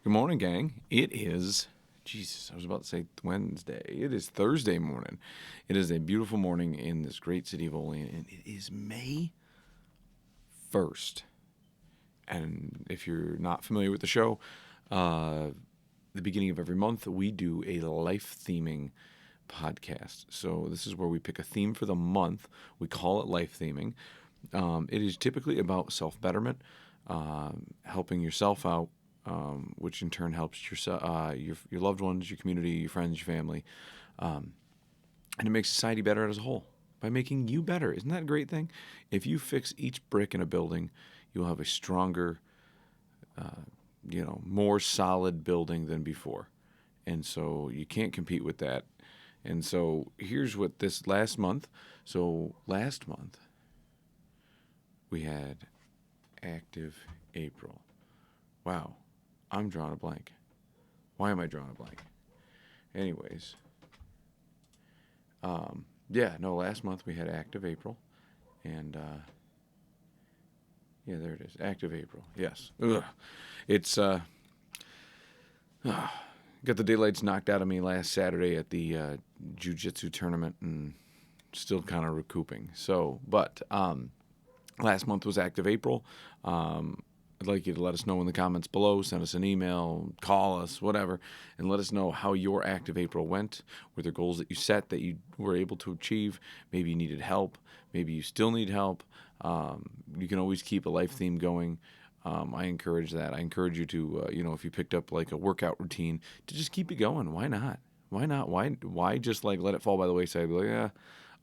Good morning, gang. It is, Jesus, I was about to say Wednesday. It is Thursday morning. It is a beautiful morning in this great city of Olean, and it is May 1st. And if you're not familiar with the show, the beginning of every month, we do a life theming podcast. So this is where we pick a theme for the month. We call it life theming. It is typically about self-betterment, helping yourself out, which in turn helps your loved ones, your community, your friends, your family, and it makes society better as a whole by making you better. Isn't that a great thing? If you fix each brick in a building, you'll have a stronger, more solid building than before, and so you can't compete with that. And so here's what this last month. So last month we had active April. Wow. I'm drawing a blank. Why am I drawing a blank? Anyways, last month we had active April, and there it is, active April. Yes, it's got the daylights knocked out of me last Saturday at the jiu-jitsu tournament, and still kind of recouping. So, but last month was active April. I'd like you to let us know in the comments below. Send us an email, call us, whatever, and let us know how your active April went. Were there goals that you set that you were able to achieve? Maybe you needed help. Maybe you still need help. You can always keep a life theme going. I encourage that. I encourage you to, if you picked up like a workout routine, to just keep it going. Why not? Why not? Why just like let it fall by the wayside? Be like, yeah,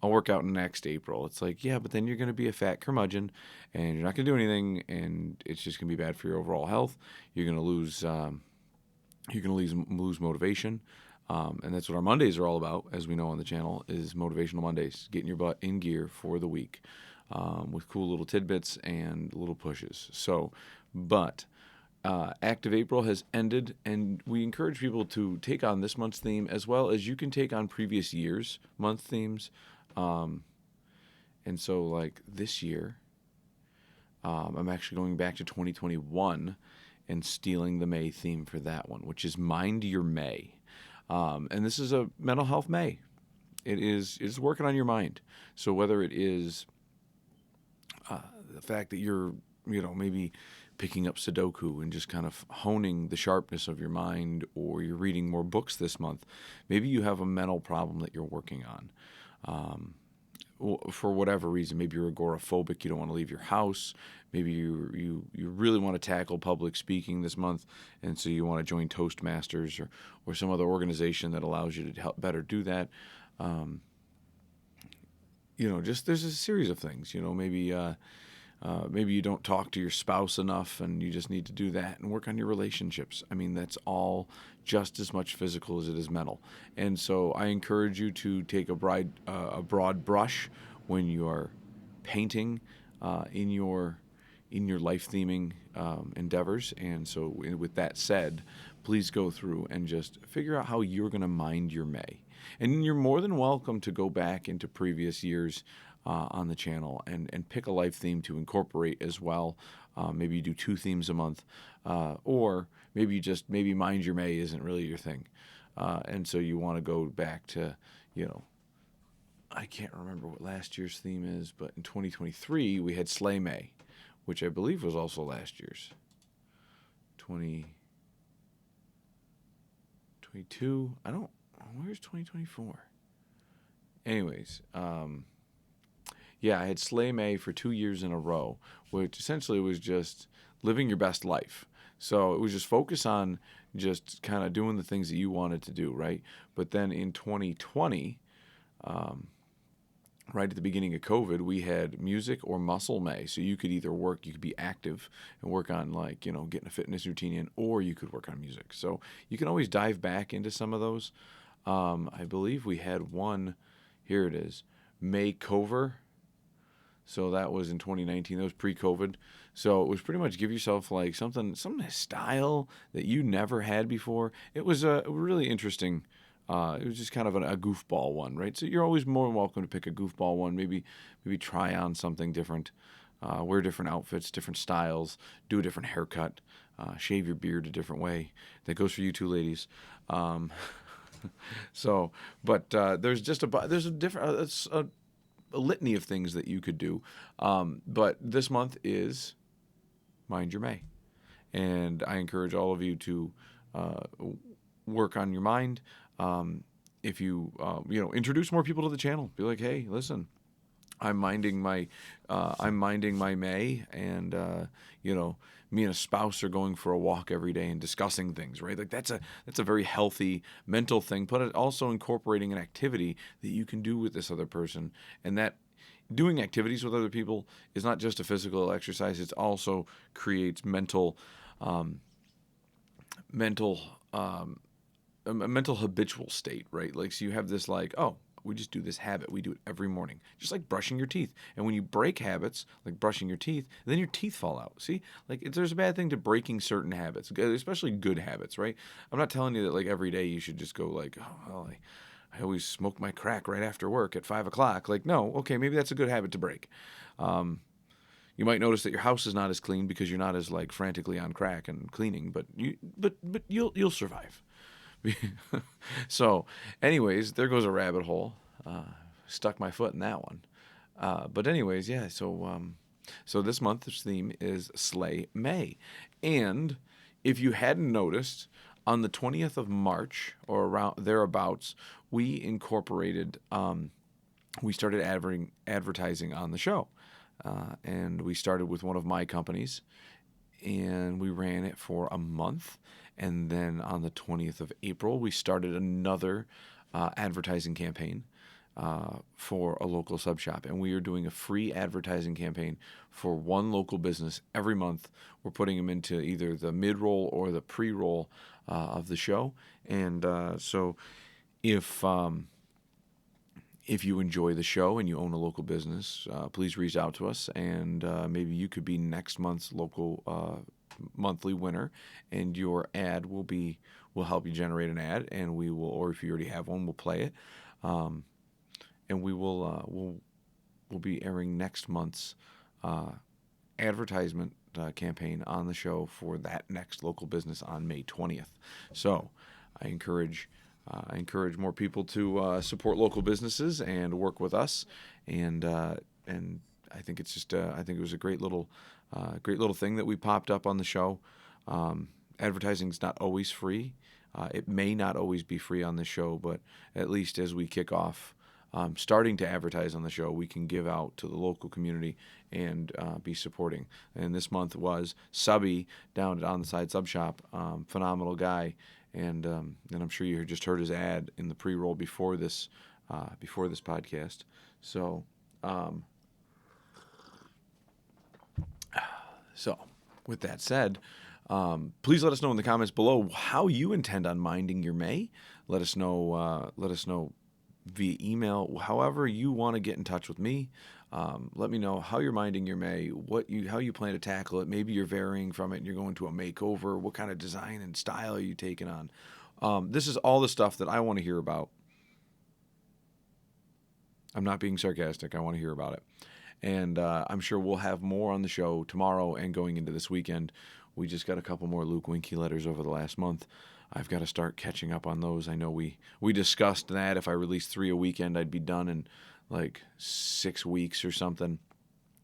I'll work out next April. It's like, yeah, but then you're going to be a fat curmudgeon, and you're not going to do anything, and it's just going to be bad for your overall health. You're going to lose. Lose motivation, and that's what our Mondays are all about, as we know on the channel, is motivational Mondays, getting your butt in gear for the week, with cool little tidbits and little pushes. So, but Active April has ended, and we encourage people to take on this month's theme, as well as you can take on previous years' month themes. And so, like this year, I'm actually going back to 2021 and stealing the May theme for that one, which is Mind Your May. And this is a mental health May. It's working on your mind. So whether it is the fact that you're, maybe picking up Sudoku and just kind of honing the sharpness of your mind, or you're reading more books this month, maybe you have a mental problem that you're working on. For whatever reason, maybe you're agoraphobic, you don't want to leave your house, maybe you really want to tackle public speaking this month, and so you want to join Toastmasters or some other organization that allows you to help better do that. Just there's a series of things. Maybe you don't talk to your spouse enough, and you just need to do that and work on your relationships. I mean, that's all just as much physical as it is mental. And so I encourage you to take a broad brush when you are painting in your life theming endeavors. And so with that said, please go through and just figure out how you're going to mind your May. And you're more than welcome to go back into previous years on the channel and pick a life theme to incorporate as well. Maybe you do 2 themes a month, or maybe Mind Your May isn't really your thing. And so you want to go back to, I can't remember what last year's theme is, but in 2023 we had Slay May, which I believe was also last year's. 2022, where's 2024? Anyways, I had Slay May for 2 years in a row, which essentially was just living your best life. So it was just focus on just kind of doing the things that you wanted to do, right? But then in 2020, right at the beginning of COVID, we had Music or Muscle May. So you could either you could be active and work on getting a fitness routine in, or you could work on music. So you can always dive back into some of those. I believe we had one, here it is, May Cover. So that was in 2019. That was pre-COVID. So it was pretty much give yourself like something style that you never had before. It was a really interesting. It was just kind of a goofball one, right? So you're always more than welcome to pick a goofball one. Maybe try on something different, wear different outfits, different styles, do a different haircut. shave your beard a different way. That goes for you too, ladies. Um, so, but there's just there's a different a litany of things that you could do. But this month is Mind Your May, and I encourage all of you to uh, work on your mind. If you introduce more people to the channel, be like, hey, listen, I'm minding my May, and me and a spouse are going for a walk every day and discussing things, right? Like that's a very healthy mental thing, but it also incorporating an activity that you can do with this other person, and that doing activities with other people is not just a physical exercise; it also creates um, mental a mental habitual state, right? Like, so you have this like, oh, we just do this habit. We do it every morning, just like brushing your teeth. And when you break habits, like brushing your teeth, then your teeth fall out. See, like there's a bad thing to breaking certain habits, especially good habits, right? I'm not telling you that like every day you should just go like, oh, well, I always smoke my crack right after work at 5 o'clock. Like, no, okay, maybe that's a good habit to break. Um, you might notice that your house is not as clean because you're not as like frantically on crack and cleaning, but you'll survive. So, anyways, there goes a rabbit hole. Stuck my foot in that one. But anyways, yeah. So this month's theme is Slay May, and if you hadn't noticed, on the 20th of March or around thereabouts, we incorporated. We started advertising on the show, and we started with one of my companies, and we ran it for a month. And then on the 20th of April, we started another advertising campaign for a local sub shop. And we are doing a free advertising campaign for one local business every month. We're putting them into either the mid roll or the pre roll of the show. And so if. If you enjoy the show and you own a local business, please reach out to us, and maybe you could be next month's local monthly winner, and your ad will help you generate an ad, and we will, or if you already have one, we'll play it, and we'll be airing next month's advertisement campaign on the show for that next local business on May 20th. So I encourage more people to support local businesses and work with us, and I think it's just I think it was a great little thing that we popped up on the show. Advertising is not always free. It may not always be free on the show, but at least as we kick off starting to advertise on the show, we can give out to the local community and be supporting. And this month was Subby down at On the Side Sub Shop, phenomenal guy. And I'm sure you just heard his ad in the pre-roll before this podcast. So, with that said, please let us know in the comments below how you intend on minding your May. Let us know. Let us know via email, however you want to get in touch with me. Let me know how you're minding your May, how you plan to tackle it. Maybe you're varying from it and you're going to a makeover. What kind of design and style are you taking on? This is all the stuff that I want to hear about. I'm not being sarcastic. I want to hear about it. And I'm sure we'll have more on the show tomorrow and going into this weekend. We just got a couple more Luke Winky letters over the last month. I've got to start catching up on those. I know we discussed that if I released 3 a weekend, I'd be done in like 6 weeks or something.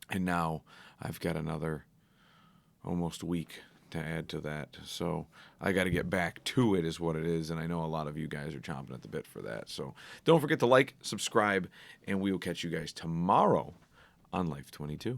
And now I've got another almost week to add to that. So I got to get back to it is what it is. And I know a lot of you guys are chomping at the bit for that. So don't forget to like, subscribe, and we will catch you guys tomorrow on Life22.